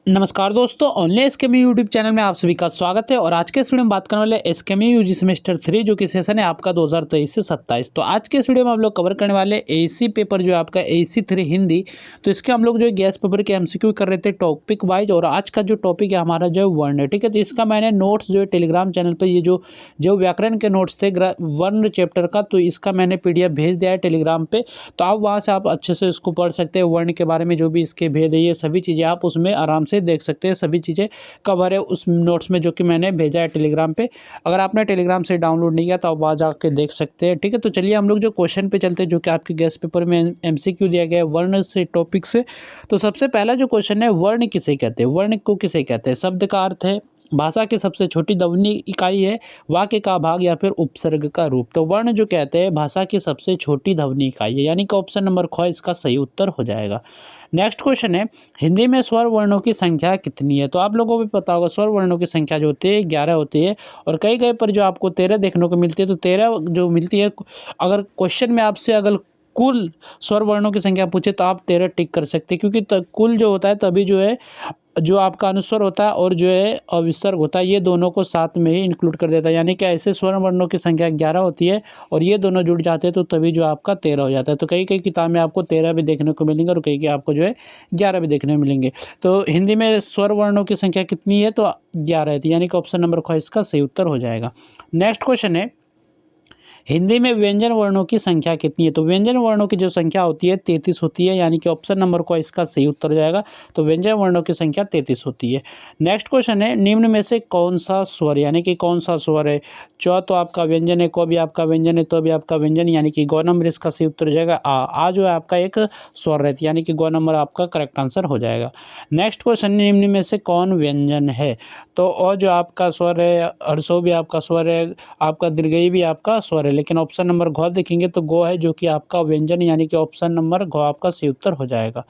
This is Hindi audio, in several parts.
नमस्कार दोस्तों, ऑनलाइन एसकेएमयू यूट्यूब चैनल में आप सभी का स्वागत है। और आज के इस वीडियो में बात करने वाले एसकेएमयू यूजी सेमेस्टर 3 जो कि सेशन है आपका 2023 से 27। तो आज के इस वीडियो में हम लोग कवर करने वाले एसी पेपर जो है आपका एसी 3 हिंदी। तो इसके हम लोग जो है गैस पेपर के एमसीक्यू कर रहे थे टॉपिक वाइज। और आज का जो टॉपिक है हमारा जो है वर्ण है, ठीक है। तो इसका मैंने नोट्स जो है टेलीग्राम चैनल पर ये जो व्याकरण के नोट्स थे वर्ण चैप्टर का, तो इसका मैंने PDF भेज दिया है टेलीग्राम पे। तो आप वहाँ से आप अच्छे से इसको पढ़ सकते हैं। वर्ण के बारे में जो भी इसके भेद है ये सभी चीज़ें आप उसमें आराम से देख सकते हैं। सभी चीज़ें कवर है उस नोट्स में जो कि मैंने भेजा है टेलीग्राम पे। अगर आपने टेलीग्राम से डाउनलोड नहीं किया तो आप वहाँ जाके देख सकते हैं, ठीक है। तो चलिए हम लोग जो क्वेश्चन पे चलते हैं जो कि आपके गेस्ट पेपर में MCQ दिया गया है वर्ण से टॉपिक से। तो सबसे पहला जो क्वेश्चन है, वर्ण किसे कहते हैं, वर्ण को किसे कहते हैं। शब्द का अर्थ है भाषा की सबसे छोटी ध्वनि इकाई है, वाक्य का भाग या फिर उपसर्ग का रूप। तो वर्ण जो कहते हैं भाषा की सबसे छोटी ध्वनि इकाई है, यानी कि ऑप्शन नंबर ख इसका सही उत्तर हो जाएगा। नेक्स्ट क्वेश्चन है, हिंदी में स्वर वर्णों की संख्या कितनी है। तो आप लोगों को भी पता होगा स्वर वर्णों की संख्या जो होती है 11 होती है। और कई कई पर जो आपको 13 देखने को मिलती है। तो 13 जो मिलती है, अगर क्वेश्चन में आपसे अगर कुल स्वर वर्णों की संख्या पूछे तो आप 13 टिक कर सकते हैं, क्योंकि कुल जो होता है तभी जो है जो आपका अनुस्वर होता है और जो है अविसर्ग होता है, ये दोनों को साथ में ही इंक्लूड कर देता है। यानी कि ऐसे स्वर्ण वर्णों की संख्या 11 होती है और ये दोनों जुड़ जाते हैं तो तभी जो आपका 13 हो जाता है। तो कई कई किताब में आपको 13 भी देखने को मिलेंगे और कई आपको जो है 11 भी देखने को मिलेंगे। तो हिंदी में स्वर वर्णों की संख्या कितनी है, तो 11 है, यानी कि ऑप्शन नंबर ख इसका सही उत्तर हो जाएगा। नेक्स्ट क्वेश्चन है, हिंदी में व्यंजन वर्णों की संख्या कितनी है। तो व्यंजन वर्णों की जो संख्या होती है 33 होती है, यानी कि ऑप्शन नंबर को इसका सही उत्तर हो जाएगा। तो व्यंजन वर्णों की संख्या 33 होती है। नेक्स्ट क्वेश्चन है, निम्न में से कौन सा स्वर, यानी कि कौन सा स्वर है। च तो आपका व्यंजन है, को भी आपका व्यंजन है, तो भी आपका व्यंजन, यानी कि गौ नंबर इसका सही उत्तर हो जाएगा। आ जो है आपका एक स्वर रहती है, यानी कि गौ नंबर आपका करेक्ट आंसर हो जाएगा। नेक्स्ट क्वेश्चन, निम्न में से कौन व्यंजन है। तो और जो आपका स्वर है, हर्षो भी आपका स्वर है, आपका दीर्घई भी आपका स्वर है, लेकिन ऑप्शन नंबर घ देखेंगे तो गो है जो कि आपका व्यंजन, यानी कि ऑप्शन नंबर घ आपका सही उत्तर हो जाएगा।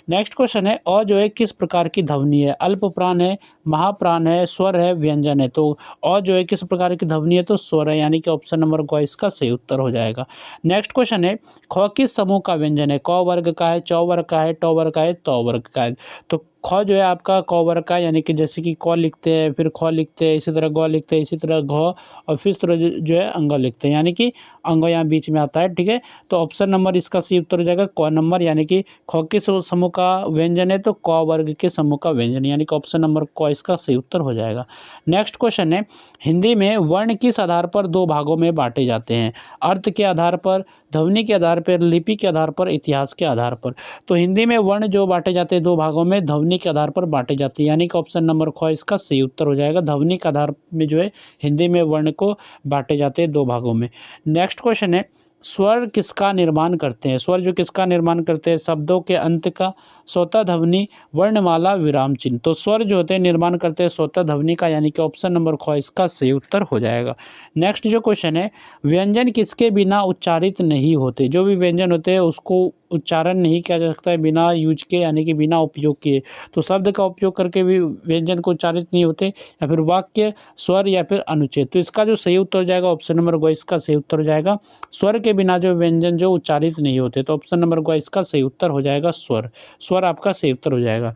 नेक्स्ट क्वेश्चन है, अ जो है किस प्रकार की ध्वनि है। अल्प प्राण है, महाप्राण है, स्वर है, व्यंजन है। तो अ जो है किस प्रकार की ध्वनि है, तो स्वर है, यानी कि ऑप्शन नंबर ग इसका सही उत्तर हो जाएगा। नेक्स्ट क्वेश्चन है, ख किस समूह का व्यंजन है। क वर्ग का है, च वर्ग का है, ट वर्ग का है, त वर्ग का है। तो ख जो है आपका क वर्ग का, यानी कि जैसे कि क लिखते हैं, फिर ख लिखते हैं, इसी तरह ग लिखते हैं, इसी तरह घ, और फिर इस तरह जो है अंग लिखते हैं, यानी कि अंग यहाँ बीच में आता है, ठीक है। तो ऑप्शन नंबर इसका सही उत्तर हो जाएगा क नंबर, यानी कि ख के समूह का व्यंजन है तो क वर्ग के समूह का व्यंजन, यानी कि ऑप्शन नंबर क इसका सही उत्तर हो जाएगा। नेक्स्ट क्वेश्चन है, हिंदी में वर्ण किस आधार पर दो भागों में बांटे जाते हैं। अर्थ के आधार पर, ध्वनि के आधार पर, लिपि के आधार पर, इतिहास के आधार पर। तो हिंदी में वर्ण जो बांटे जाते हैं दो भागों में, ध्वनि के आधार पर बांटे जाते हैं, यानी कि ऑप्शन नंबर ख इसका सही उत्तर हो जाएगा। ध्वनि के आधार में जो है हिंदी में वर्ण को बांटे जाते हैं दो भागों में। नेक्स्ट क्वेश्चन है, स्वर किसका निर्माण करते हैं। स्वर जो किसका निर्माण करते हैं, शब्दों के अंत का, स्वतः ध्वनि, वर्णमाला, विराम चिन्ह। तो स्वर जो होते हैं निर्माण करते हैं स्वतः ध्वनि का, यानी कि ऑप्शन नंबर ख इसका सही उत्तर हो जाएगा। नेक्स्ट जो क्वेश्चन है, व्यंजन किसके बिना उच्चारित नहीं होते। जो भी व्यंजन होते हैं उसको उच्चारण नहीं किया जा सकता है बिना यूज के, यानी कि बिना उपयोग किए। तो शब्द का उपयोग करके भी व्यंजन को उच्चारित नहीं होते, या फिर वाक्य, स्वर या फिर अनुच्छेद। तो इसका जो सही उत्तर हो जाएगा ऑप्शन नंबर ग इसका सही उत्तर हो जाएगा। स्वर के बिना जो व्यंजन जो उच्चारित नहीं होते, तो ऑप्शन नंबर ग इसका सही उत्तर हो जाएगा स्वर। स्वर आपका सही उत्तर हो जाएगा।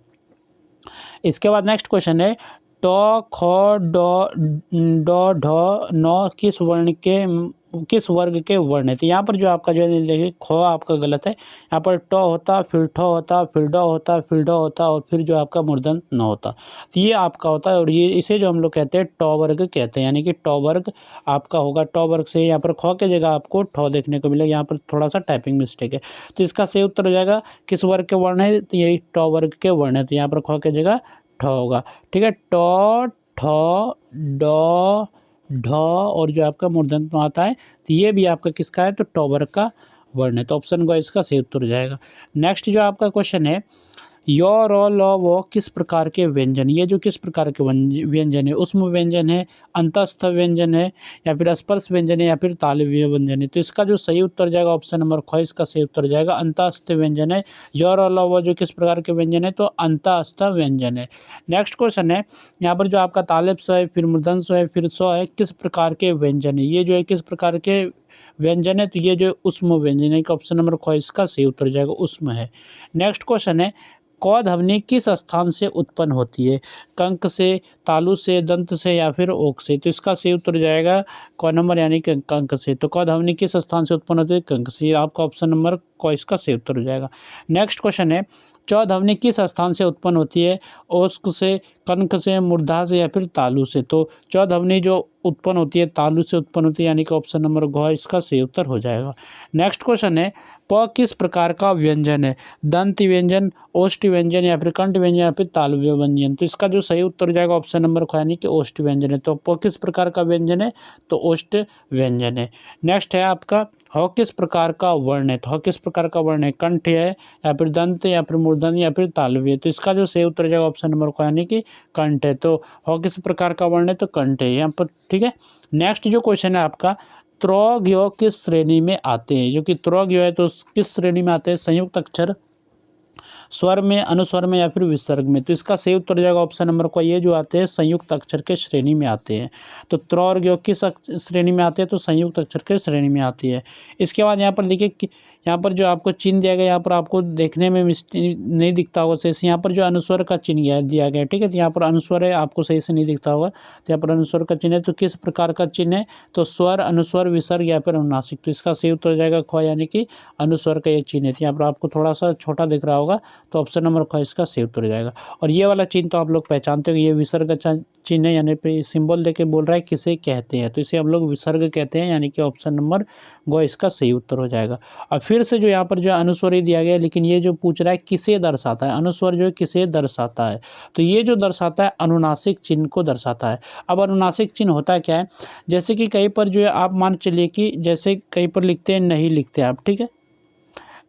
इसके बाद नेक्स्ट क्वेश्चन है, ट, ख, ड, ढ, न किस वर्ग के वर्ण है। तो यहाँ पर जो आपका जो है देखिए ख आपका गलत है। यहाँ पर ट होता, फिर ठ होता, फिर ड होता, फिर ड होता, और फिर जो आपका मूर्धन्य न होता। तो ये आपका होता है, और ये इसे जो हम लोग कहते हैं ट वर्ग कहते हैं, यानी कि ट वर्ग आपका होगा। ट वर्ग से यहाँ पर ख के जगह आपको ठ देखने को मिलेगा, यहाँ पर थोड़ा सा टाइपिंग मिस्टेक है। तो इसका सही उत्तर हो जाएगा किस वर्ग के वर्ण है, तो यही ट वर्ग के वर्ण है। तो यहाँ पर ख के जगह ठ होगा, ठीक है। ट, ठ, ड, ढ, और जो आपका मूर्धन्य आता है तो ये भी आपका किसका है, तो ट वर्ग का वर्ण है। तो ऑप्शन ग इसका सही उत्तर हो जाएगा। नेक्स्ट जो आपका क्वेश्चन है, य, र, ल, व किस प्रकार के व्यंजन। ये जो किस प्रकार के व्यंजन है, उष्म व्यंजन है, अंतस्थ व्यंजन है, या फिर स्पर्श व्यंजन है, या फिर तालव्य व्यंजन है। तो इसका जो सही उत्तर जाएगा ऑप्शन नंबर ख इसका सही उत्तर हो जाएगा, अंतस्थ व्यंजन है। य, र, ल, व जो किस प्रकार के व्यंजन है, तो अंतस्थ व्यंजन है। नेक्स्ट क्वेश्चन है, यहाँ पर जो आपका तालब स है, फिर मूर्धन्य स है, फिर स है, किस प्रकार के व्यंजन है। ये जो है किस प्रकार के व्यंजन है, तो ये जो उष्म व्यंजन है, ऑप्शन नंबर ख इसका सही उत्तर जाएगा, उष्म है। नेक्स्ट क्वेश्चन है, क ध्वनि किस स्थान से उत्पन्न होती है? कंक से, तालु से, दंत से या फिर ओक से? तो इसका सही उत्तर हो जाएगा क नंबर यानी कि कंक से। तो क ध्वनि किस स्थान से उत्पन्न होती है? कंक से। आपका ऑप्शन नंबर क इसका सही उत्तर हो जाएगा। नेक्स्ट क्वेश्चन है, च ध्वनि किस स्थान से उत्पन्न होती है? ओस्क से, कंक से, मूर्धा से या फिर तालु से? तो च ध्वनि जो उत्पन्न होती है तालु से उत्पन्न होती है यानी कि ऑप्शन नंबर घ इसका सही उत्तर हो जाएगा। नेक्स्ट क्वेश्चन है, प किस प्रकार का व्यंजन है? दंत व्यंजन, ओष्ठ व्यंजन या फिर कंठ व्यंजन या फिर तालु व्यंजन? तो इसका जो सही उत्तर हो जाएगा ऑप्शन नंबर ख यानी कि ओष्ठ व्यंजन है। तो प किस प्रकार का व्यंजन है? तो ओष्ठ व्यंजन है। नेक्स्ट है आपका, ह किस प्रकार का वर्ण है? तो ह किस प्रकार का वर्ण है? कंठ है या फिर दंत या फिर मूर्धन्य या फिर तालव्य? तो इसका जो सही उत्तर हो जाएगा ऑप्शन नंबर क यानी कि कंठ है। तो ह किस प्रकार का वर्ण है? तो कंठ है यहाँ पर, ठीक है। नेक्स्ट जो क्वेश्चन है आपका, त्र ज्ञ किस श्रेणी में आते हैं? जो कि त्र ज्ञ है तो किस श्रेणी में आते हैं? संयुक्त अक्षर, स्वर में, अनुस्वर में या फिर विसर्ग में? तो इसका सही उत्तर हो जाएगा ऑप्शन नंबर क, ये जो आते हैं संयुक्त अक्षर के श्रेणी में आते हैं। तो त्र और ज्ञ किस श्रेणी में आते हैं? तो संयुक्त अक्षर के श्रेणी में आती है। इसके बाद यहाँ पर देखिए कि यहाँ पर जो आपको चिन्ह दिया गया, यहाँ पर आपको देखने में नहीं दिखता होगा सही से, यहाँ पर जो अनुस्वर का चिन्ह दिया गया है, ठीक है। तो यहाँ पर अनुस्वर है, आपको सही से नहीं दिखता होगा, तो यहाँ पर अनुस्वर का चिन्ह है। तो किस प्रकार का चिन्ह है? तो स्वर, अनुस्वर, विसर्ग या फिर अनुनासिक? तो इसका सही उत्तर हो जाएगा ख यानी कि अनुस्वर का ये चिन्ह है। यहाँ पर आपको थोड़ा सा छोटा दिख रहा होगा, तो ऑप्शन नंबर ख इसका सही उत्तर हो जाएगा। और ये वाला चिन्ह तो आप लोग पहचानते हो, ये विसर्ग का चिन्ह है, यानी पे सिंबल देके बोल रहा है किसे कहते हैं, तो इसे हम लोग विसर्ग कहते हैं, यानी कि ऑप्शन नंबर ग इसका सही उत्तर हो जाएगा। और फिर से जो यहाँ पर जो अनुस्वर ही दिया गया है, लेकिन ये जो पूछ रहा है किसे दर्शाता है, अनुस्वर जो है किसे दर्शाता है, तो ये जो दर्शाता है अनुनासिक चिन्ह को दर्शाता है। अब अनुनासिक चिन्ह होता क्या है? जैसे कि कहीं पर जो है आप मान चलिए कि जैसे कहीं पर लिखते हैं नहीं लिखते आप, ठीक है,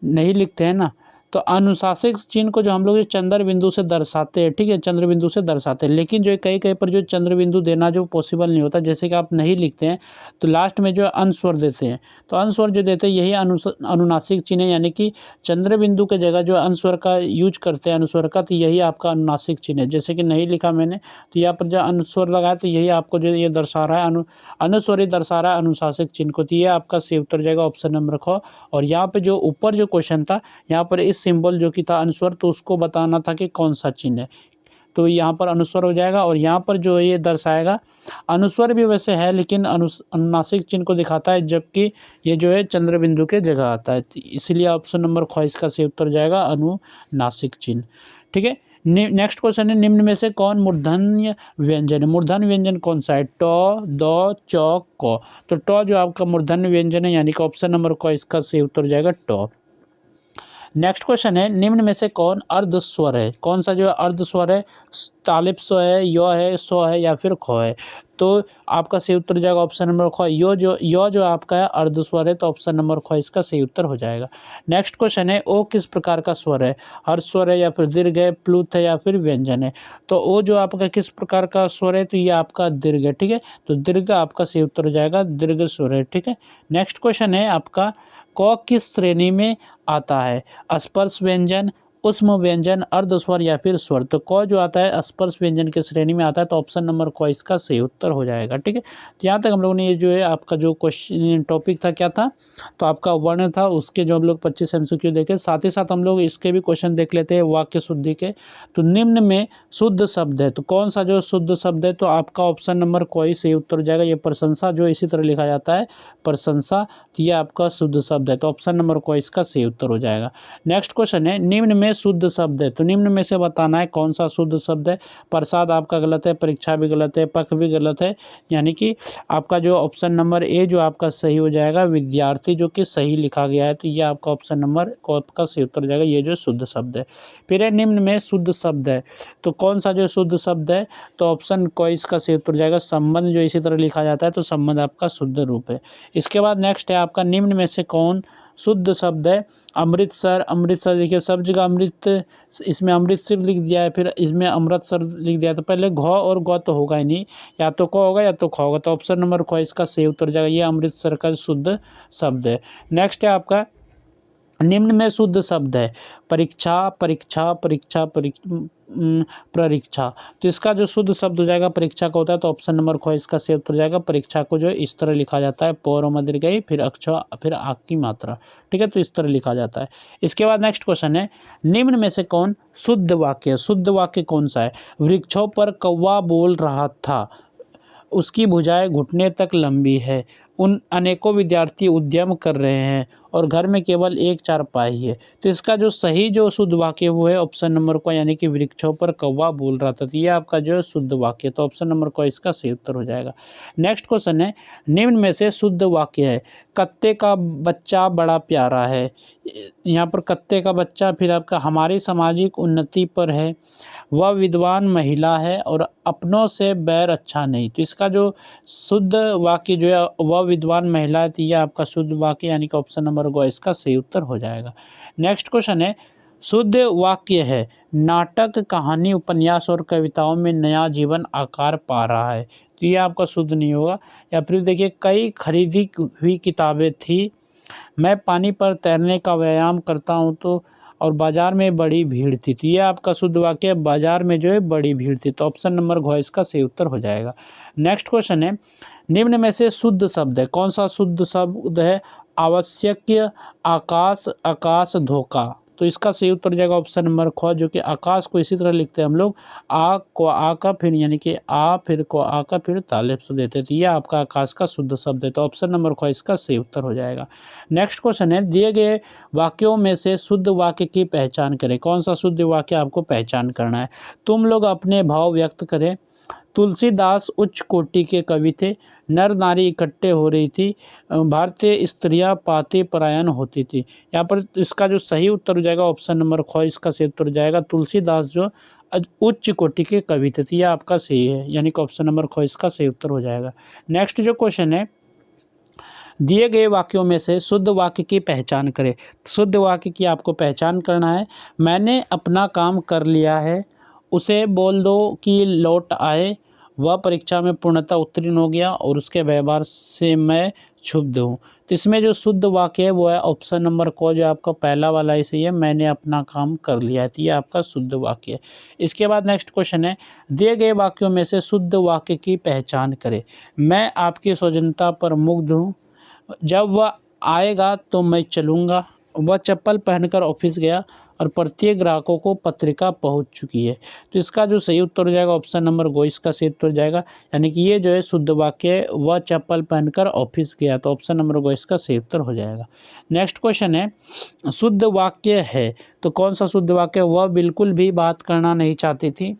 नहीं लिखते हैं ना, तो अनुनासिक चिन्ह को जो हम लोग चंद्र बिंदु से दर्शाते हैं, ठीक है, चंद्र बिंदु से दर्शाते हैं। लेकिन जो कहीं कहीं पर जो चंद्र बिंदु देना जो पॉसिबल नहीं होता, जैसे कि आप नहीं लिखते हैं तो लास्ट में जो अनुस्वर देते हैं, तो अनुस्वर जो देते हैं यही अनुनासिक चिन्ह है, यानी कि चंद्र बिंदु के जगह जो अनुस्वर का यूज करते हैं अनुस्वर का, तो यही आपका अनुनासिक चिन्ह है। जैसे कि नहीं लिखा मैंने, तो यहाँ पर जो अनुस्वर लगाया तो यही आपको जो ये दर्शा रहा है, अनुस्वर ही दर्शा रहा है अनुनासिक चिन्ह को। तो ये आपका सही उत्तर जाएगा ऑप्शन नंबर ख। और यहाँ पे जो ऊपर जो क्वेश्चन था, यहाँ पर इस सिंबल जो कि था अनुस्वर, तो उसको बताना था कि कौन सा चिन्ह है, तो यहाँ पर अनुस्वर हो जाएगा। और यहाँ पर जो ये दर्शाएगा, अनुस्वर भी वैसे है लेकिन अनुनासिक चिन्ह को दिखाता है, जबकि ये जो है चंद्र बिंदु के जगह आता है, तो इसलिए ऑप्शन नंबर ख इसका सही उत्तर जाएगा अनुनासिक चिन्ह, ठीक है। नेक्स्ट क्वेश्चन है, निम्न में से कौन मूर्धन्य व्यंजन है? मूर्धन्य व्यंजन कौन सा है? ट, द, च, क? तो ट जो आपका मूर्धन्य व्यंजन है, यानी कि ऑप्शन नंबर क इसका सही उत्तर जाएगा ट। नेक्स्ट क्वेश्चन है, निम्न में से कौन अर्ध स्वर है? कौन सा जो है अर्ध स्वर है? तालिब स्वर है, य है, स्व है या फिर ख है? तो आपका सही उत्तर जाएगा ऑप्शन नंबर ख। य जो आपका है अर्ध स्वर है, तो ऑप्शन नंबर ख इसका सही उत्तर हो जाएगा। नेक्स्ट क्वेश्चन है, ओ किस प्रकार का स्वर है? हर्ष स्वर है या फिर दीर्घ है, प्लुत है या फिर व्यंजन है? तो ओ जो आपका किस प्रकार का स्वर है? तो ये आपका दीर्घ है, ठीक है। तो दीर्घ आपका सही उत्तर हो जाएगा, दीर्घ स्वर है, ठीक है। नेक्स्ट क्वेश्चन है आपका, क किस श्रेणी में आता है? स्पर्श व्यंजन, ऊष्म व्यंजन, अर्धस्वर या फिर स्वर? तो क जो आता है स्पर्श व्यंजन की श्रेणी में आता है, तो ऑप्शन नंबर क इसका सही उत्तर हो जाएगा, ठीक है। तो यहाँ तक हम लोगों ने ये जो है आपका जो क्वेश्चन टॉपिक था क्या था, तो आपका वर्ण था, उसके जो हम लोग 25 MCQ देखे, साथ ही साथ हम लोग इसके भी क्वेश्चन देख लेते हैं वाक्य शुद्धि के। तो निम्न में शुद्ध शब्द है, तो कौन सा जो शुद्ध शब्द है? तो आपका ऑप्शन नंबर क ही सही उत्तर हो जाएगा। ये प्रशंसा जो इसी तरह लिखा जाता है, प्रशंसा, तो ये आपका शुद्ध शब्द है, तो ऑप्शन नंबर क इसका सही उत्तर हो जाएगा। नेक्स्ट क्वेश्चन है, निम्न में शुद्ध शब्द है, तो निम्न में से बताना है कौन सा शुद्ध शब्द है? प्रसाद आपका गलत है, परीक्षा भी गलत है, पक्ष भी गलत है, यानी कि आपका जो ऑप्शन नंबर ए जो आपका सही हो जाएगा, विद्यार्थी जो कि सही लिखा गया है, तो ये आपका ऑप्शन नंबर क का सही उत्तर हो जाएगा, ये जो शुद्ध शब्द है। फिर है, निम्न में शुद्ध शब्द है, तो कौन सा जो शुद्ध शब्द है? तो ऑप्शन क इसका सही उत्तर हो जाएगा, संबंध जो इसी तरह लिखा जाता है, तो संबंध आपका शुद्ध रूप है। इसके बाद नेक्स्ट है आपका, निम्न में से कौन शुद्ध शब्द है? अमृतसर, अमृतसर देखिए सब जगह अमृत, इसमें अमृतसर लिख दिया है, फिर इसमें अमृतसर लिख दिया, तो पहले घ और ग तो होगा ही नहीं, या तो क होगा या तो ख होगा, तो ऑप्शन नंबर ख इसका सही उत्तर जाएगा, ये अमृतसर का शुद्ध शब्द है। नेक्स्ट है आपका, निम्न में शुद्ध शब्द है परीक्षा, परीक्षा, परीक्षा, परीक्षा। तो इसका जो शुद्ध शब्द हो जाएगा परीक्षा का होता है, तो ऑप्शन नंबर ख इसका सही उत्तर हो जाएगा। परीक्षा को जो है इस तरह लिखा जाता है, प और म दीर्घ ई फिर अक्षा फिर आग की मात्रा, ठीक है, तो इस तरह लिखा जाता है। इसके बाद नेक्स्ट क्वेश्चन है, निम्न में से कौन शुद्ध वाक्य है? शुद्ध वाक्य कौन सा है? वृक्षों पर कौवा बोल रहा था, उसकी भुजाएं घुटने तक लंबी है, उन अनेकों विद्यार्थी उद्यम कर रहे हैं और घर में केवल एक चारपाई है। तो इसका जो सही जो शुद्ध वाक्य वो है ऑप्शन नंबर को, यानी कि वृक्षों पर कौवा बोल रहा था। तो ये आपका जो है शुद्ध वाक्य, तो ऑप्शन नंबर को इसका सही उत्तर हो जाएगा। नेक्स्ट क्वेश्चन है, निम्न में से शुद्ध वाक्य है कत्ते का बच्चा बड़ा प्यारा है। यहाँ पर कत्ते का बच्चा, फिर आपका हमारी सामाजिक उन्नति पर है, वह विद्वान महिला है और अपनों से बैर अच्छा नहीं। तो इसका जो शुद्ध वाक्य जो है वह विद्वान महिला है, तो यह आपका शुद्ध वाक्य यानी कि ऑप्शन नंबर ग इसका सही उत्तर हो जाएगा। नेक्स्ट क्वेश्चन है, शुद्ध वाक्य है नाटक, कहानी, उपन्यास और कविताओं में नया जीवन आकार पा रहा है। तो ये आपका शुद्ध नहीं होगा। या फिर देखिए, कई खरीदी हुई किताबें थी, मैं पानी पर तैरने का व्यायाम करता हूँ तो, और बाजार में बड़ी भीड़ थी। तो ये आपका शुद्ध वाक्य है, बाजार में जो है बड़ी भीड़ थी। तो ऑप्शन नंबर घ इसका सही उत्तर हो जाएगा। नेक्स्ट क्वेश्चन है, निम्न में से शुद्ध शब्द है, कौन सा शुद्ध शब्द है? आवश्यक, आकाश, आकाश, धोखा। तो इसका सही उत्तर हो जाएगा ऑप्शन नंबर ख, जो कि आकाश को इसी तरह लिखते हैं हम लोग, आ को आ का फिर यानी कि आ फिर को आ का फिर तालिब से देते हैं। तो यह आपका आकाश का शुद्ध शब्द है, तो ऑप्शन नंबर ख इसका सही उत्तर हो जाएगा। नेक्स्ट क्वेश्चन है, दिए गए वाक्यों में से शुद्ध वाक्य की पहचान करें। कौन सा शुद्ध वाक्य आपको पहचान करना है? तुम लोग अपने भाव व्यक्त करें। तुलसीदास उच्च कोटि के कवि थे, नर नारी इकट्ठे हो रही थी, भारतीय स्त्रियां पाती परायण होती थी। यहाँ पर इसका जो सही उत्तर हो जाएगा ऑप्शन नंबर ख इसका सही उत्तर हो जाएगा। तुलसीदास जो उच्च कोटि के कवि थे, तो यह आपका सही है, यानी कि ऑप्शन नंबर ख इसका सही उत्तर हो जाएगा। नेक्स्ट जो क्वेश्चन है, दिए गए वाक्यों में से शुद्ध वाक्य की पहचान करें। शुद्ध वाक्य की आपको पहचान करना है, मैंने अपना काम कर लिया है, उसे बोल दो कि लौट आए, वह परीक्षा में पूर्णतः उत्तीर्ण हो गया और उसके व्यवहार से मैं क्षुब्ध हूँ। तो इसमें जो शुद्ध वाक्य है वो है ऑप्शन नंबर को, जो आपका पहला वाला ही सही है, मैंने अपना काम कर लिया है। तो ये आपका शुद्ध वाक्य है। इसके बाद नेक्स्ट क्वेश्चन है, दिए गए वाक्यों में से शुद्ध वाक्य की पहचान करें। मैं आपकी सौजन्यता पर मुग्ध हूँ, जब वह आएगा तो मैं चलूँगा, वह चप्पल पहनकर ऑफिस गया और प्रत्येक ग्राहकों को पत्रिका पहुंच चुकी है। तो इसका जो सही उत्तर हो जाएगा ऑप्शन नंबर गो इसका सही उत्तर हो जाएगा, यानी कि ये जो है शुद्ध वाक्य है, वह चप्पल पहनकर ऑफिस गया, तो ऑप्शन नंबर गो इसका सही उत्तर हो जाएगा। नेक्स्ट क्वेश्चन है, शुद्ध वाक्य है तो कौन सा शुद्ध वाक्य? वह बिल्कुल भी बात करना नहीं चाहती थी,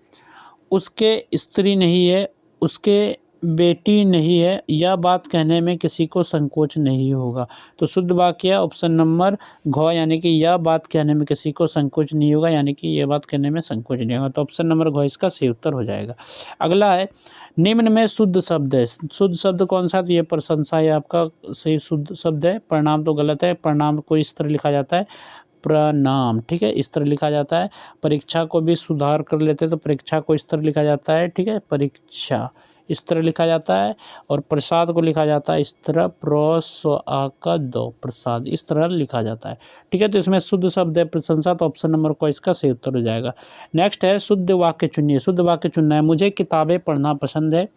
उसके स्त्री नहीं है, उसके बेटी नहीं है, यह बात कहने में किसी को संकोच नहीं होगा। तो शुद्ध वाक्य ऑप्शन नंबर घ, यानी कि यह बात कहने में किसी को संकोच नहीं होगा, यानी कि यह बात कहने में संकोच नहीं होगा। तो ऑप्शन नंबर घ इसका सही उत्तर हो जाएगा। अगला है, निम्न में शुद्ध शब्द है। शुद्ध शब्द कौन सा? तो ये प्रशंसा है आपका सही शुद्ध शब्द है। प्रणाम तो गलत है, प्रणाम को इस तरह लिखा जाता है प्रणाम, ठीक है, इस तरह लिखा जाता है। परीक्षा को भी सुधार कर लेते हैं, तो परीक्षा को इस तरह लिखा जाता है, ठीक है, परीक्षा इस तरह लिखा जाता है। और प्रसाद को लिखा जाता है इस तरह, दो प्रसाद, इस तरह लिखा जाता है, ठीक है। तो इसमें शुद्ध शब्द है प्रशंसा, तो ऑप्शन नंबर को इसका सही उत्तर हो जाएगा। नेक्स्ट है, शुद्ध वाक्य चुनिए। शुद्ध वाक्य चुनना है, मुझे किताबें पढ़ना पसंद है,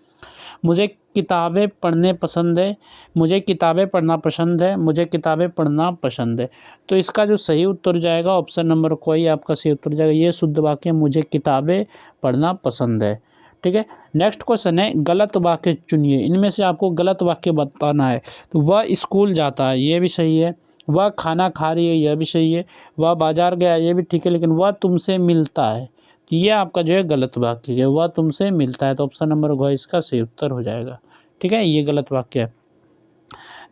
मुझे किताबें पढ़ने पसंद है, मुझे किताबें पढ़ना पसंद है, मुझे किताबें पढ़ना पसंद है। तो इसका जो सही उत्तर जाएगा ऑप्शन नंबर कोई आपका सही उत्तर जाएगा। ये शुद्ध वाक्य मुझे किताबें पढ़ना पसंद है, ठीक है। नेक्स्ट क्वेश्चन है, गलत वाक्य चुनिए। इनमें से आपको गलत वाक्य बताना है। तो वह स्कूल जाता है, ये भी सही है। वह खाना खा रही है, यह भी सही है। वह बाजार गया, ये भी ठीक है, लेकिन वह तुमसे मिलता है, तो ये आपका जो है गलत वाक्य है। वह तुमसे मिलता है, तो ऑप्शन नंबर घ इसका सही उत्तर हो जाएगा, ठीक है, ये गलत वाक्य है।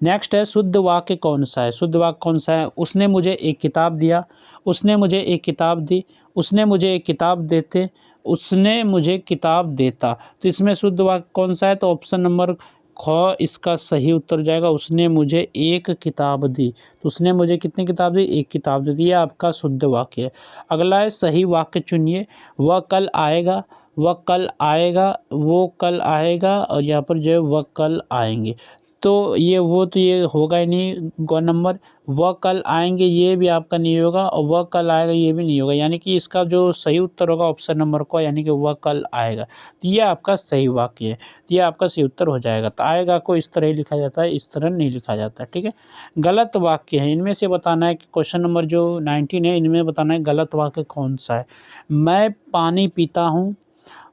नेक्स्ट है, शुद्ध वाक्य कौन सा है? शुद्ध वाक्य कौन सा है? उसने मुझे एक किताब दिया, उसने मुझे एक किताब दी, उसने मुझे एक किताब देते, उसने मुझे किताब देता। तो इसमें शुद्ध वाक्य कौन सा है? तो ऑप्शन नंबर ख इसका सही उत्तर जाएगा। उसने मुझे एक किताब दी, तो उसने मुझे कितनी किताब दी? एक किताब दी। ये आपका शुद्ध वाक्य है। अगला है, सही वाक्य चुनिए। वह कल आएगा, वह कल आएगा, वो कल आएगा, और यहाँ पर जो है वह कल आएंगे। तो ये होगा ही नहीं। ग नंबर वह कल आएँगे ये भी आपका नहीं होगा और वह कल आएगा ये भी नहीं होगा, यानी कि इसका जो सही उत्तर होगा ऑप्शन नंबर क, यानी कि वह कल आएगा। तो ये आपका सही वाक्य है, तो ये आपका सही उत्तर हो जाएगा। तो आएगा को इस तरह ही लिखा जाता है, इस तरह नहीं लिखा जाता, ठीक है। गलत वाक्य है, इनमें से बताना है कि क्वेश्चन नंबर जो 19 है, इनमें बताना है गलत वाक्य कौन-सा है। मैं पानी पीता हूँ,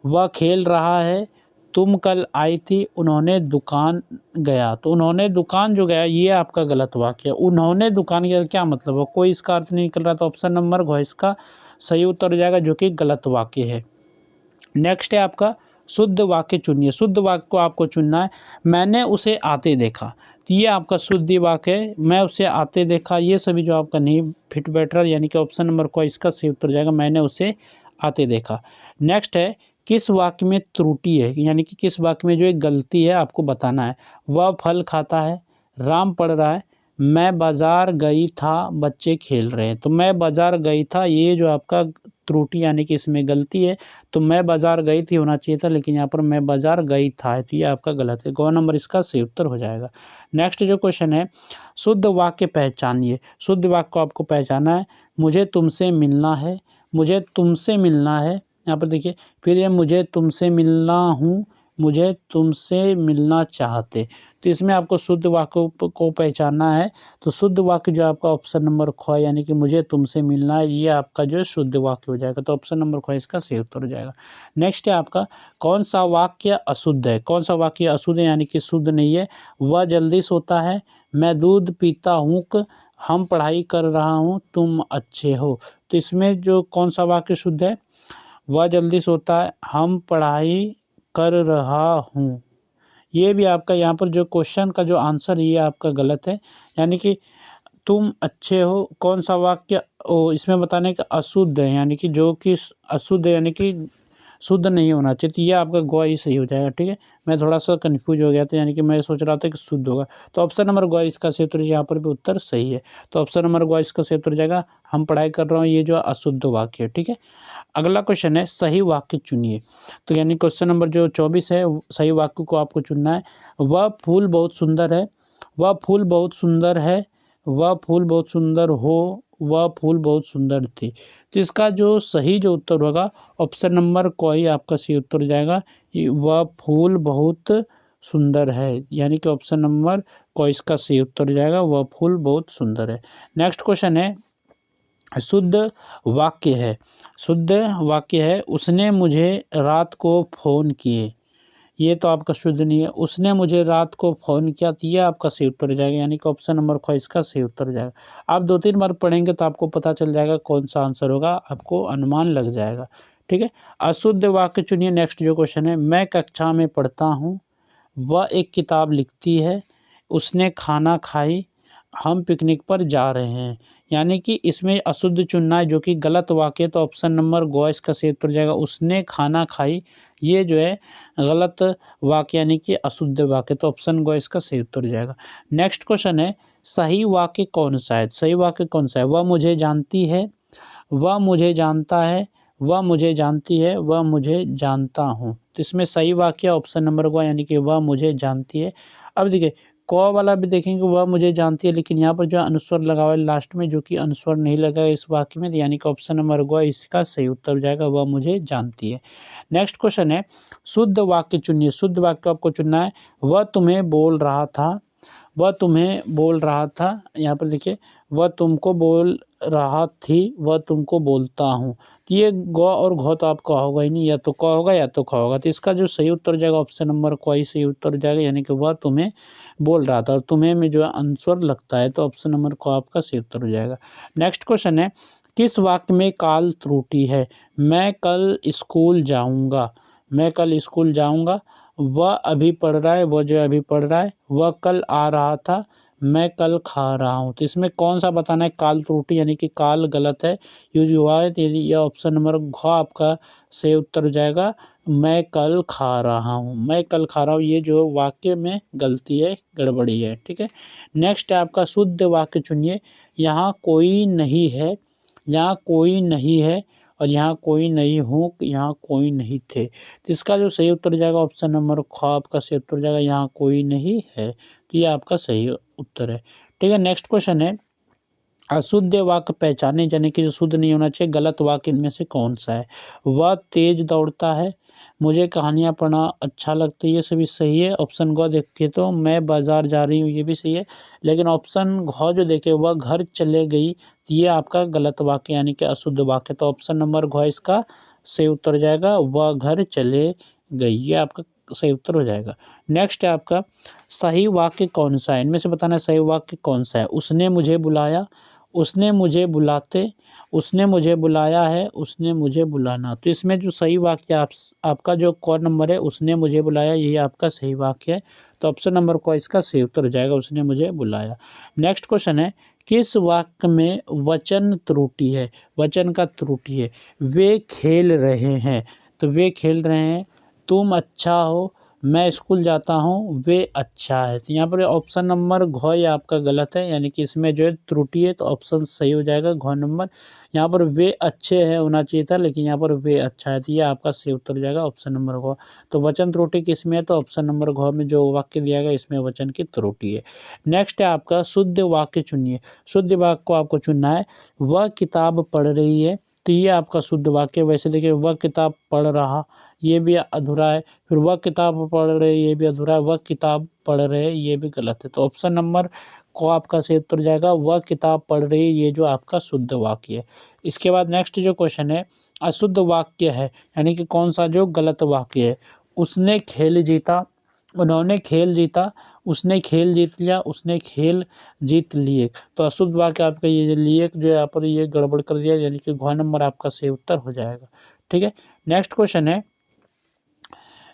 वह खेल रहा है, तुम कल आई थी, उन्होंने दुकान गया। तो उन्होंने दुकान जो गया ये आपका गलत वाक्य है। उन्होंने दुकान गया क्या मतलब है? कोई इसका अर्थ नहीं निकल रहा, तो ऑप्शन नंबर घ इसका सही उत्तर हो जाएगा, जो कि गलत वाक्य है। नेक्स्ट है आपका शुद्ध वाक्य चुनिए। शुद्ध वाक्य को आपको चुनना है। मैंने उसे आते देखा, तो ये आपका शुद्ध वाक्य है। मैं उसे आते देखा, ये सभी जो आपका नहीं फिट बैठ रहा, यानी कि ऑप्शन नंबर को इसका सही उत्तर हो जाएगा, मैंने उसे आते देखा। नेक्स्ट है किस वाक्य में त्रुटि है, यानी कि किस वाक्य में जो एक गलती है आपको बताना है। वह फल खाता है, राम पढ़ रहा है, मैं बाज़ार गई था, बच्चे खेल रहे हैं। तो मैं बाज़ार गई था, ये जो आपका त्रुटि यानी कि इसमें गलती है। तो मैं बाज़ार गई थी होना चाहिए था, लेकिन यहाँ पर मैं बाज़ार गई था है, तो ये आपका गलत है। ग नंबर इसका सही उत्तर हो जाएगा। नेक्स्ट जो क्वेश्चन है, शुद्ध वाक्य पहचानिए। शुद्ध वाक्य को आपको पहचाना है। मुझे तुमसे मिलना है, मुझे तुमसे मिलना है, यहाँ पर देखिए फिर ये मुझे तुमसे मिलना हूँ, मुझे तुमसे मिलना चाहते। तो इसमें आपको शुद्ध वाक्य को पहचानना है। तो शुद्ध वाक्य जो आपका ऑप्शन नंबर ख, यानी कि मुझे तुमसे मिलना है, ये आपका जो शुद्ध वाक्य हो जाएगा। तो ऑप्शन नंबर ख इसका सही उत्तर हो जाएगा। नेक्स्ट है आपका कौन सा वाक्य अशुद्ध है। कौन सा वाक्य अशुद्ध है, यानी कि शुद्ध नहीं है। वह जल्दी सोता है, मैं दूध पीता हूँ, हम पढ़ाई कर रहा हूँ, तुम अच्छे हो। तो इसमें जो कौन सा वाक्य शुद्ध है, वह जल्दी सोता है, हम पढ़ाई कर रहा हूँ। ये भी आपका यहाँ पर जो क्वेश्चन का जो आंसर ये आपका गलत है, यानी कि तुम अच्छे हो कौन सा वाक्य इसमें बताने का अशुद्ध है, यानी कि जो कि अशुद्ध है, यानी कि शुद्ध नहीं होना चाहिए। तो ये आपका ग ही सही हो जाएगा, ठीक है। मैं थोड़ा सा कन्फ्यूज हो गया था, यानी कि मैं सोच रहा था कि शुद्ध होगा। तो ऑप्शन नंबर ग इसका सही उत्तर, यहाँ पर भी उत्तर सही है। तो ऑप्शन नंबर ग इसका सही उत्तर हो जाएगा, हम पढ़ाई कर रहा हूँ, ये जो अशुद्ध वाक्य है, ठीक है। अगला क्वेश्चन है सही वाक्य चुनिए। तो यानी क्वेश्चन नंबर जो 24 है, सही वाक्य को आपको चुनना है। वह फूल बहुत सुंदर है, वह फूल बहुत सुंदर है, वह फूल बहुत सुंदर हो, वह फूल बहुत सुंदर थी। तो इसका जो सही जो उत्तर होगा ऑप्शन नंबर क ही आपका सही उत्तर हो जाएगा। वह फूल बहुत सुंदर है, यानी कि ऑप्शन नंबर क इसका सही उत्तर हो जाएगा, वह फूल बहुत सुंदर है। नेक्स्ट क्वेश्चन है शुद्ध वाक्य है। शुद्ध वाक्य है उसने मुझे रात को फ़ोन किए, ये तो आपका शुद्ध नहीं है। उसने मुझे रात को फ़ोन किया, तो ये आपका सही उत्तर हो जाएगा, यानी कि ऑप्शन नंबर ख इसका सही उत्तर हो जाएगा। आप 2-3 बार पढ़ेंगे तो आपको पता चल जाएगा कौन सा आंसर होगा, आपको अनुमान लग जाएगा, ठीक है। अशुद्ध वाक्य चुनिए। नेक्स्ट जो क्वेश्चन है, मैं कक्षा में पढ़ता हूँ, वह एक किताब लिखती है, उसने खाना खाई, हम पिकनिक पर जा रहे हैं। यानी कि इसमें अशुद्ध चुनना है, जो कि गलत वाक्य है। तो ऑप्शन नंबर ग इसका सही उत्तर हो जाएगा, उसने खाना खाई, ये जो है गलत वाक्य, यानी कि अशुद्ध वाक्य। तो ऑप्शन ग इसका सही उत्तर हो जाएगा। नेक्स्ट क्वेश्चन है सही वाक्य कौन सा है। सही वाक्य कौन सा है, वह मुझे जानती है, वह मुझे जानता है, वह मुझे जानती है, वह मुझे जानता हूँ। तो इसमें सही वाक्य ऑप्शन नंबर ग, यानी कि वह मुझे जानती है। अब देखिए क वाला भी देखेंगे, वह मुझे जानती है, लेकिन यहाँ पर जो अनुस्वर लगा हुआ है लास्ट में, जो कि अनुस्वर नहीं लगा है इस वाक्य में, यानी कि ऑप्शन नंबर ग इसका सही उत्तर हो जाएगा, वह मुझे जानती है। नेक्स्ट क्वेश्चन है शुद्ध वाक्य चुनिए। शुद्ध वाक्य आपको चुनना है। वह तुम्हें बोल रहा था, वह तुम्हें बोल रहा था, यहाँ पर देखिए वह तुमको बोल रहा थी, वह तुमको बोलता हूँ। ये ग और घ तो आपका होगा ही नहीं, या तो क होगा या तो ख होगा। तो इसका जो सही उत्तर हो जाएगा ऑप्शन नंबर क ही सही उत्तर हो जाएगा, यानी कि वह तुम्हें बोल रहा था, और तुम्हें में जो आंसर लगता है, तो ऑप्शन नंबर क आपका सही उत्तर हो जाएगा। नेक्स्ट क्वेश्चन है किस वाक्य में काल त्रुटि है। मैं कल स्कूल जाऊँगा, मैं कल स्कूल जाऊँगा, वह अभी पढ़ रहा है, वह जो अभी पढ़ रहा है, वह कल आ रहा था, मैं कल खा रहा हूँ। तो इसमें कौन सा बताना है काल त्रुटि, यानी कि काल गलत है, यूज हुआ है, तो यह ऑप्शन नंबर घ आपका सही उत्तर हो जाएगा, मैं कल खा रहा हूँ। मैं कल खा रहा हूँ, ये जो वाक्य में गलती है, गड़बड़ी है, ठीक है। नेक्स्ट है आपका शुद्ध वाक्य चुनिए। यहाँ कोई नहीं है, यहाँ कोई नहीं है, और यहाँ कोई नहीं हूँ, यहाँ कोई नहीं थे। तो इसका जो सही उत्तर हो जाएगा ऑप्शन नंबर ख आपका सही उत्तर हो जाएगा, यहाँ कोई नहीं है। तो ये आपका सही उत्तर है। ठीक है, नेक्स्ट क्वेश्चन है, अशुद्ध वाक्य पहचाने, यानी कि जो शुद्ध नहीं होना चाहिए, गलत वाक्य इनमें से कौन सा है? वह तेज दौड़ता है, मुझे कहानियाँ पढ़ना अच्छा लगता है, ये सभी सही है। ऑप्शन ग देखिए तो मैं बाजार जा रही हूँ, ये भी सही है। लेकिन ऑप्शन घ जो देखे वह घर चले गई, ये आपका गलत वाक्य यानी कि अशुद्ध वाक्य। तो ऑप्शन नंबर घ इसका सही उत्तर हो जाएगा, वह घर चले गई, ये आपका सही उत्तर हो जाएगा। नेक्स्ट है आपका, सही वाक्य कौन सा है? इनमें से बताना है सही वाक्य कौन सा है। उसने मुझे बुलाया, उसने मुझे बुलाते, उसने मुझे बुलाया है, उसने मुझे बुलाना। तो इसमें जो सही वाक्य आपका जो क नंबर है, उसने मुझे बुलाया, यही आपका सही वाक्य है। तो ऑप्शन नंबर क इसका सही उत्तर हो जाएगा, उसने मुझे बुलाया। नेक्स्ट क्वेश्चन है, किस वाक्य में वचन त्रुटि है? वचन का त्रुटि है, वे खेल रहे हैं, तो वे खेल रहे हैं। तुम अच्छा हो, मैं स्कूल जाता हूँ, वे अच्छा है। तो यहाँ पर ऑप्शन नंबर घ ये आपका गलत है, यानी कि इसमें जो है त्रुटि है, तो ऑप्शन सही हो जाएगा घ नंबर। यहाँ पर वे अच्छे हैं होना चाहिए था, लेकिन यहाँ पर वे अच्छा है, तो ये आपका सही उत्तर हो जाएगा ऑप्शन नंबर घ। तो वचन त्रुटि किस में है? तो ऑप्शन नंबर घ में जो वाक्य दिया गया इसमें वचन की त्रुटि है। नेक्स्ट है आपका, शुद्ध वाक्य चुनिए। शुद्ध वाक्य को आपको चुनना है। वह किताब पढ़ रही है, तो ये आपका शुद्ध वाक्य। वैसे देखिए, वह किताब पढ़ रहा, ये भी अधूरा है। फिर वह किताब पढ़ रहे, ये भी अधूरा है। वह किताब पढ़ रहे, ये भी गलत है। तो ऑप्शन नंबर को आपका सही उत्तर जाएगा, वह किताब पढ़ रही, ये जो आपका शुद्ध वाक्य है। इसके बाद नेक्स्ट जो क्वेश्चन है, अशुद्ध वाक्य है, यानी कि कौन सा जो गलत वाक्य है। उसने खेल जीता, उन्होंने खेल जीता, उसने खेल जीत लिया, उसने खेल जीत लिए। तो अशुद्ध वाक्य आपका ये लिए जो यहाँ पर ये गड़बड़ कर दिया, यानी कि घ नंबर आपका सही उत्तर हो जाएगा। ठीक है, नेक्स्ट क्वेश्चन है,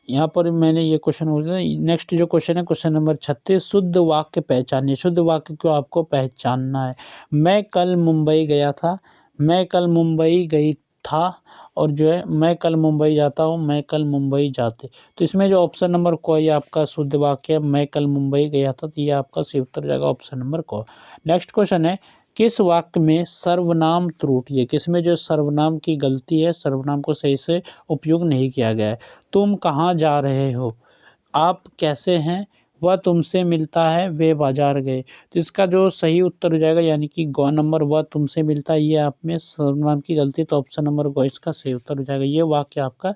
यहाँ पर मैंने ये क्वेश्चन बोल दिया। नेक्स्ट जो क्वेश्चन है, क्वेश्चन नंबर 36, शुद्ध वाक्य पहचानिए। शुद्ध वाक्य को आपको पहचानना है। मैं कल मुंबई गया था, मैं कल मुंबई गई था, और जो है मैं कल मुंबई जाता हूँ, मैं कल मुंबई जाते। तो इसमें जो ऑप्शन नंबर को ये आपका शुद्ध वाक्य है, मैं कल मुंबई गया था, तो ये आपका सही उत्तर जाएगा ऑप्शन नंबर को। नेक्स्ट क्वेश्चन है, किस वाक्य में सर्वनाम त्रुटि है? किसमें जो सर्वनाम की गलती है, सर्वनाम को सही से उपयोग नहीं किया गया है। तुम कहाँ जा रहे हो, आप कैसे हैं, वह तुमसे मिलता है, वे बाजार गए। तो इसका जो सही उत्तर हो जाएगा, यानी कि ग नंबर, वह तुमसे मिलता है, ये आप में सर्वनाम की गलती। तो ऑप्शन नंबर ग इसका सही उत्तर हो जाएगा। ये वाक्य आपका,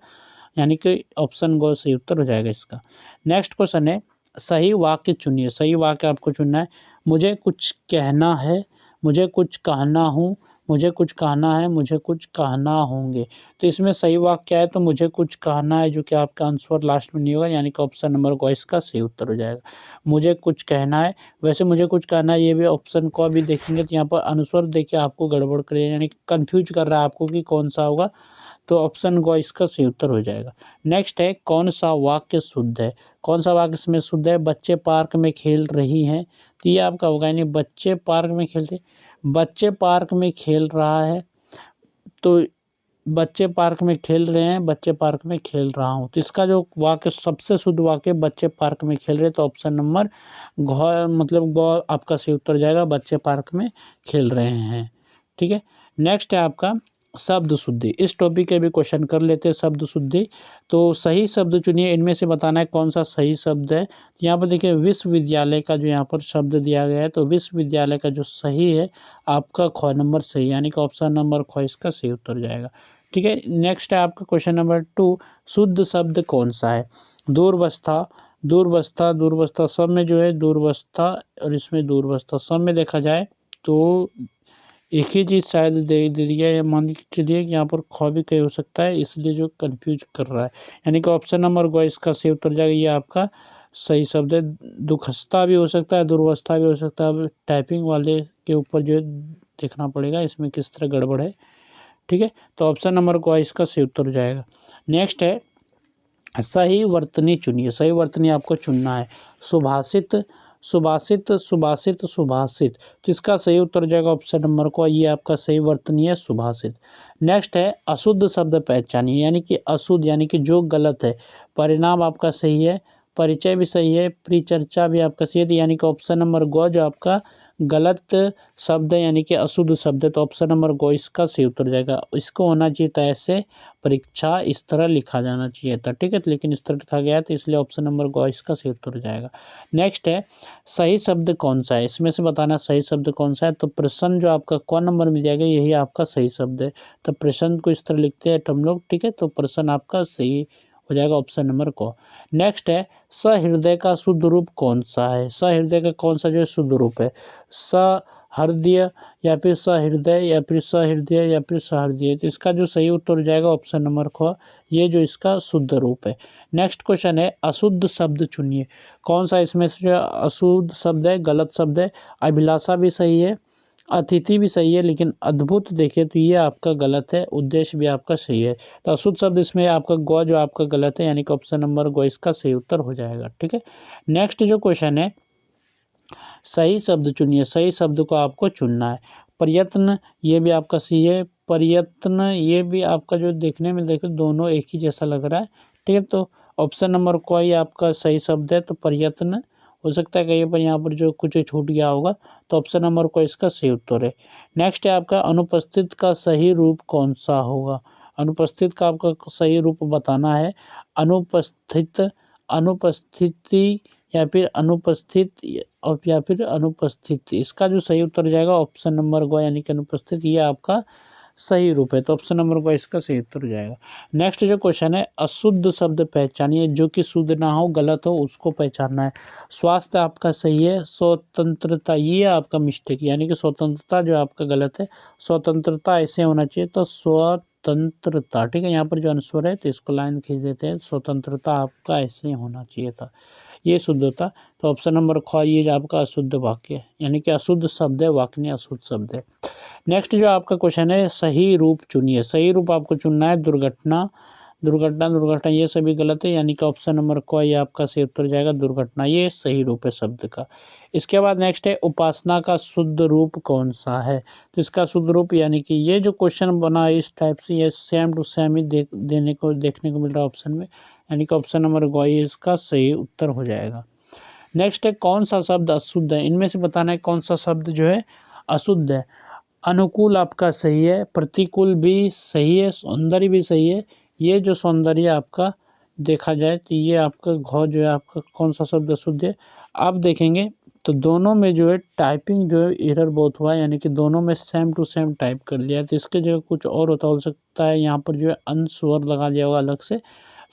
यानी कि ऑप्शन ग सही उत्तर हो जाएगा इसका। नेक्स्ट क्वेश्चन है, सही वाक्य चुनिए। सही वाक्य आपको चुनना है। मुझे कुछ कहना है, मुझे कुछ कहना हूँ, मुझे कुछ कहना है, मुझे कुछ कहना होंगे। तो इसमें सही वाक्य क्या है? तो मुझे कुछ कहना है, जो कि आपका आंसर लास्ट में नहीं होगा, यानी कि ऑप्शन नंबर ग इसका सही उत्तर हो जाएगा। मुझे कुछ कहना है, वैसे मुझे कुछ कहना है, ये भी ऑप्शन को अभी देखेंगे तो यहाँ पर अनुस्वर देखिए आपको गड़बड़ करेगा, यानी कि कन्फ्यूज कर रहा है आपको कि कौन सा होगा। तो ऑप्शन ग इसका सही उत्तर हो जाएगा। नेक्स्ट है, कौन सा वाक्य शुद्ध है? कौन सा वाक्य इसमें शुद्ध है? बच्चे पार्क में खेल रही हैं, तो ये आपका होगा, यानी बच्चे पार्क में खेलते, बच्चे पार्क में खेल रहा है, तो बच्चे पार्क में खेल रहे हैं, बच्चे पार्क में खेल रहा हूँ। तो इसका जो वाक्य सबसे शुद्ध वाक्य, बच्चे पार्क में खेल रहे, तो ऑप्शन नंबर घ मतलब ग आपका सही उत्तर जाएगा, बच्चे पार्क में खेल रहे हैं। ठीक है, नेक्स्ट है आपका शब्द शुद्धि। इस टॉपिक के भी क्वेश्चन कर लेते हैं, शब्द शुद्धि। तो सही शब्द चुनिए, इनमें से बताना है कौन सा सही शब्द है। यहाँ पर देखिए, विश्वविद्यालय का जो यहाँ पर शब्द दिया गया है, तो विश्वविद्यालय का जो सही है आपका ख नंबर सही, यानी कि ऑप्शन नंबर ख इसका सही उत्तर जाएगा। ठीक है, नेक्स्ट है आपका क्वेश्चन नंबर 2, शुद्ध शब्द कौन सा है? दूरवस्था, दूरवस्था, दूरवस्था सब में जो है दूरवस्था, और इसमें दूरवस्था सब में देखा जाए तो एक ही चीज़ शायद दे दिया, या मान के चलिए कि यहाँ पर ख भी कहीं हो सकता है, इसलिए जो कन्फ्यूज कर रहा है, यानी कि ऑप्शन नंबर ग इसका सही उत्तर जाएगा। ये आपका सही शब्द है। दुखस्था भी हो सकता है, दुर्वस्था भी हो सकता है। अब टाइपिंग वाले के ऊपर जो है देखना पड़ेगा इसमें किस तरह गड़बड़ है। ठीक है, तो ऑप्शन नंबर ग इसका सही उत्तर जाएगा। नेक्स्ट है, सही वर्तनी चुनिए। सही वर्तनी आपको चुनना है। सुभाषित, सुभाषित, सुभाषित, सुभाषित, तो इसका सही उत्तर जाएगा ऑप्शन नंबर को, ये आपका सही वर्तनी है, सुभाषित। नेक्स्ट है, अशुद्ध शब्द पहचानिए, यानी कि अशुद्ध यानी कि जो गलत है। परिणाम आपका सही है, परिचय भी सही है, परिचर्चा भी आपका सही है, यानी कि ऑप्शन नंबर ग जो आपका गलत शब्द है यानी कि अशुद्ध शब्द है, तो ऑप्शन नंबर गो इसका सही उत्तर हो जाएगा। इसको होना चाहिए था ऐसे, परीक्षा इस तरह लिखा जाना चाहिए था, ठीक है, लेकिन इस तरह लिखा गया है, तो इसलिए ऑप्शन नंबर गो इसका सही उत्तर हो जाएगा। नेक्स्ट है सही शब्द कौन सा है, इसमें से बताना सही शब्द कौन सा है। तो प्रश्न जो आपका कौन नंबर मिल जाएगा, यही आपका सही शब्द है। तो प्रश्न को इस तरह लिखते हैं हम लोग, ठीक है, तो प्रश्न आपका सही हो जाएगा ऑप्शन नंबर को। नेक्स्ट है सहृदय का शुद्ध रूप कौन सा है, सहृदय का कौन सा जो है शुद्ध रूप है, सहृदय या फिर सहृदय या फिर सहृदय या फिर सहृदय। तो इसका जो सही उत्तर हो जाएगा ऑप्शन नंबर ख, ये जो इसका शुद्ध रूप है। नेक्स्ट क्वेश्चन है अशुद्ध शब्द चुनिए, कौन सा इसमें से जो अशुद्ध शब्द है, गलत शब्द है। अभिलाषा भी सही है, अतिथि भी सही है, लेकिन अद्भुत देखिए तो ये आपका गलत है, उद्देश्य भी आपका सही है। तो अशुद्ध शब्द इसमें आपका गौ जो आपका गलत है, यानी कि ऑप्शन नंबर गौ इसका सही उत्तर हो जाएगा, ठीक है। नेक्स्ट जो क्वेश्चन है सही शब्द चुनिए, सही शब्द को आपको चुनना है। प्रयत्न ये भी आपका सही है, प्रयत्न ये भी आपका जो देखने में देखो दोनों एक ही जैसा लग रहा है, ठीक है, तो ऑप्शन नंबर कोई आपका सही शब्द है। तो प्रयत्न हो सकता है कहीं पर यहाँ पर जो कुछ छूट गया होगा, तो ऑप्शन नंबर को इसका सही उत्तर है। नेक्स्ट है आपका अनुपस्थित का सही रूप कौन सा होगा, अनुपस्थित का आपका सही रूप बताना है। अनुपस्थित, अनुपस्थिति या फिर अनुपस्थित और या फिर अनुपस्थित, इसका जो सही उत्तर हो जाएगा ऑप्शन नंबर गो यानी कि अनुपस्थित, ये आपका सही रूप है। तो ऑप्शन नंबर गो इसका सही उत्तर हो जाएगा। नेक्स्ट जो क्वेश्चन है अशुद्ध शब्द पहचानिए, जो कि शुद्ध ना हो, गलत हो, उसको पहचानना है। स्वास्थ्य आपका सही है, स्वतंत्रता ये आपका मिस्टेक, यानी कि स्वतंत्रता जो आपका गलत है, स्वतंत्रता ऐसे होना चाहिए, तो स्वतंत्रता, ठीक है, यहाँ पर जो अनुस्वर है तो इसको लाइन खींच देते हैं, स्वतंत्रता आपका ऐसे होना चाहिए था, ये शुद्ध होता। तो ऑप्शन नंबर ख ये जो आपका अशुद्ध वाक्य है, यानी कि अशुद्ध शब्द है, वाक्य नहीं अशुद्ध शब्द है। नेक्स्ट जो आपका क्वेश्चन है सही रूप चुनिए, सही रूप आपको चुनना है। दुर्घटना, दुर्घटना, दुर्घटना ये सभी गलत है, यानी कि ऑप्शन नंबर क ये आपका सही उत्तर जाएगा, दुर्घटना ये सही रूप है शब्द का। इसके बाद नेक्स्ट है उपासना का शुद्ध रूप कौन सा है, तो इसका शुद्ध रूप यानी कि ये जो क्वेश्चन बना इस टाइप से, ये सेम टू सेम ही देखने को मिल रहा है ऑप्शन में, यानी कि ऑप्शन नंबर ग ये इसका सही उत्तर हो जाएगा। नेक्स्ट है कौन सा शब्द अशुद्ध है, इनमें से बताना है कौन सा शब्द जो है अशुद्ध है। अनुकूल आपका सही है, प्रतिकूल भी सही है, सौंदर्य भी सही है। ये जो सौंदर्य आपका देखा जाए तो ये आपका घ जो है आपका कौन सा शब्द अशुद्ध है, आप देखेंगे तो दोनों में जो है टाइपिंग जो है एरर बहुत हुआ है, यानी कि दोनों में सेम टू सेम टाइप कर लिया है। तो इसके जो कुछ और होता हो सकता है, यहाँ पर जो है अंशवर लगा दिया होगा अलग से,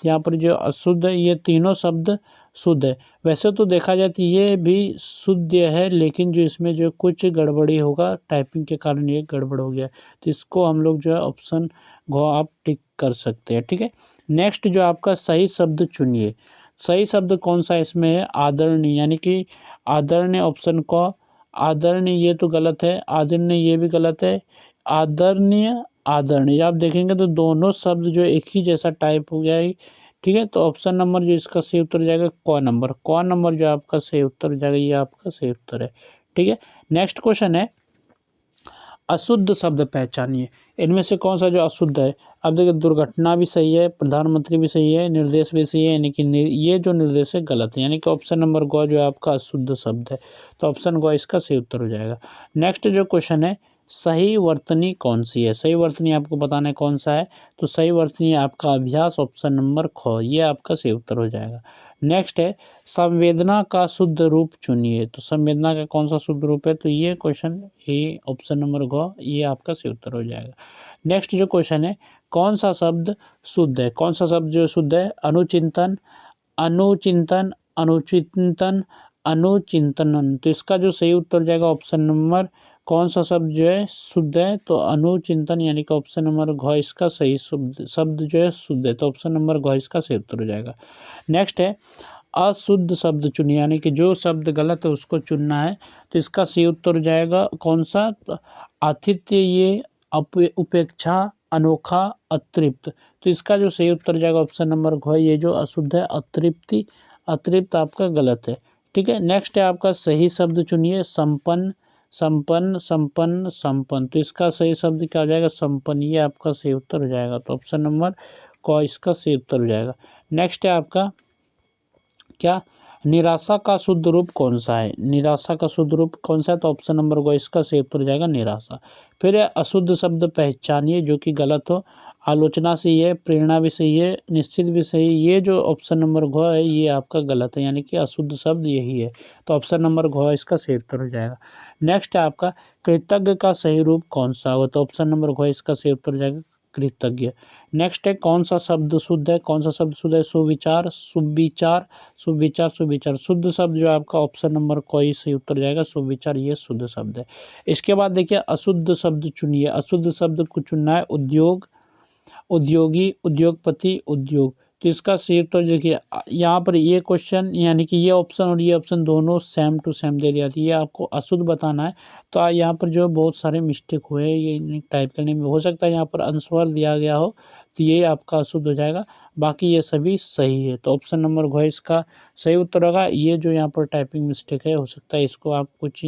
यहाँ पर जो अशुद्ध है ये तीनों शब्द शुद्ध है। वैसे तो देखा जाए तो ये भी शुद्ध है, लेकिन जो इसमें जो कुछ गड़बड़ी होगा टाइपिंग के कारण ये गड़बड़ हो गया, तो इसको हम लोग जो है ऑप्शन घ आप टिक कर सकते हैं, ठीक है। नेक्स्ट जो आपका सही शब्द चुनिए, सही शब्द कौन सा इसमें है, आदरणीय, यानी कि आदरणीय ऑप्शन को, आदरणीय ये तो गलत है, आदरणीय ये भी गलत है, आदरणीय, आदरणीय आप देखेंगे तो दोनों शब्द जो एक ही जैसा टाइप हो गया है, ठीक है। तो ऑप्शन नंबर जो इसका सही उत्तर हो जाएगा क नंबर, क नंबर जो आपका सही उत्तर हो जाएगा, ये आपका सही उत्तर है, ठीक है। नेक्स्ट क्वेश्चन है अशुद्ध शब्द पहचानिए, इनमें से कौन सा जो अशुद्ध है। अब देखिए दुर्घटना भी सही है, प्रधानमंत्री भी सही है, निर्देश भी सही है, यानी कि ये जो निर्देश है गलत है, यानी कि ऑप्शन नंबर ग जो है आपका अशुद्ध शब्द है। तो ऑप्शन ग इसका सही उत्तर हो जाएगा। नेक्स्ट जो क्वेश्चन है सही वर्तनी कौन सी है, सही वर्तनी आपको बताना है कौन सा है। तो सही वर्तनी आपका अभ्यास, ऑप्शन नंबर ख ये आपका सही उत्तर हो जाएगा। नेक्स्ट है संवेदना का शुद्ध रूप चुनिए, तो संवेदना का कौन सा शुद्ध रूप है, तो ये क्वेश्चन ये ऑप्शन नंबर ग ये आपका सही उत्तर हो जाएगा। नेक्स्ट जो क्वेश्चन है कौन सा शब्द शुद्ध है, कौन सा शब्द जो शुद्ध है, अनुचिंतन, अनुचिंतन, अनुचिंतन, अनुचिंतनन। तो इसका जो सही उत्तर हो जाएगा ऑप्शन नंबर कौन सा शब्द जो है शुद्ध है, तो अनुचिंतन, यानी कि ऑप्शन नंबर घ इसका सही शब्द जो है शुद्ध है, तो ऑप्शन नंबर घ इसका सही उत्तर हो जाएगा। नेक्स्ट है अशुद्ध शब्द चुनिए, यानी कि जो शब्द गलत है उसको चुनना है। तो इसका सही उत्तर हो जाएगा कौन सा, तो आतिथ्य, ये उपेक्षा, अनोखा, अतृप्त। तो इसका जो सही उत्तर हो जाएगा ऑप्शन नंबर घ ये जो अशुद्ध है अतृप्ति, अतृप्त आपका गलत है, ठीक है। नेक्स्ट है आपका सही शब्द चुनिए, संपन्न, संपन्न, संपन्न, संपन्न। तो इसका सही शब्द क्या हो जाएगा, संपन्न, ये आपका सही उत्तर हो जाएगा। तो ऑप्शन नंबर क इसका सही उत्तर हो जाएगा। नेक्स्ट है आपका क्या, निराशा का शुद्ध रूप कौन सा है? निराशा का शुद्ध रूप कौन सा है? तो ऑप्शन नंबर ग इसका सही उत्तर हो जाएगा निराशा। फिर है अशुद्ध शब्द पहचानिए जो कि गलत हो। आलोचना सही है, प्रेरणा भी सही है, निश्चित भी सही है। ये जो ऑप्शन नंबर घ है ये आपका गलत है, यानी कि अशुद्ध शब्द यही है। तो ऑप्शन नंबर घ इसका सही उत्तर हो जाएगा। नेक्स्ट है आपका कृतज्ञ का सही रूप कौन सा होगा? तो ऑप्शन नंबर घ इसका सही उत्तर हो जाएगा कृतज्ञ। नेक्स्ट है कौन सा शब्द शुद्ध है? कौन सा शब्द शुद्ध है? सुविचार, सुविचार, सुविचार, सुविचार। शुद्ध शब्द जो है आपका ऑप्शन नंबर कोई सही उत्तर जाएगा, सुविचार ये शुद्ध शब्द है। इसके बाद देखिए अशुद्ध शब्द चुनिए। अशुद्ध शब्द को चुनना है उद्योग, उद्योगी, उद्योगपति, उद्योग। तो इसका सही उत्तर देखिए यहाँ पर ये क्वेश्चन यानी कि ये ऑप्शन और ये ऑप्शन दोनों सेम टू सेम दे दिया था। ये आपको अशुद्ध बताना है। तो यहाँ पर जो बहुत सारे मिस्टेक हुए ये टाइप करने में, हो सकता है यहाँ पर अनुस्वार दिया गया हो, तो ये आपका अशुद्ध हो जाएगा। बाकी ये सभी सही है। तो ऑप्शन नंबर घ इसका सही उत्तर होगा। ये जो यहाँ पर टाइपिंग मिस्टेक है, हो सकता है इसको आप कुछ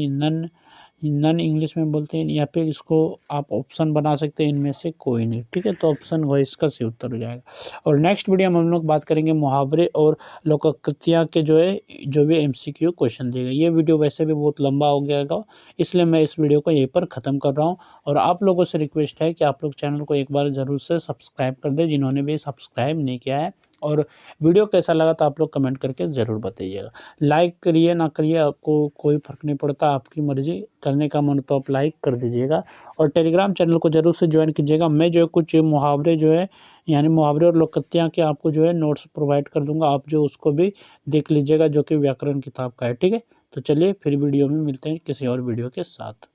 नन इंग्लिश में बोलते हैं, या फिर इसको आप ऑप्शन बना सकते हैं इनमें से कोई नहीं। ठीक है, तो ऑप्शन वॉइस का सही उत्तर हो जाएगा। और नेक्स्ट वीडियो में हम लोग बात करेंगे मुहावरे और लोकोक्तियाँ के जो भी एमसीक्यू क्वेश्चन दिए गए। ये वीडियो वैसे भी बहुत लंबा हो गया, इसलिए मैं इस वीडियो को यहीं पर ख़त्म कर रहा हूँ। और आप लोगों से रिक्वेस्ट है कि आप लोग चैनल को एक बार ज़रूर से सब्सक्राइब कर दें जिन्होंने भी सब्सक्राइब नहीं किया है। और वीडियो कैसा लगा तो आप लोग कमेंट करके ज़रूर बताइएगा। लाइक करिए ना करिए, आपको कोई फ़र्क नहीं पड़ता, आपकी मर्ज़ी। करने का मन तो आप लाइक कर दीजिएगा। और टेलीग्राम चैनल को ज़रूर से ज्वाइन कीजिएगा। मैं जो है कुछ मुहावरे जो है यानी मुहावरे और लोकोक्तियाँ के आपको जो है नोट्स प्रोवाइड कर दूँगा, आप जो उसको भी देख लीजिएगा जो कि व्याकरण किताब का है। ठीक है, तो चलिए फिर वीडियो में मिलते हैं किसी और वीडियो के साथ।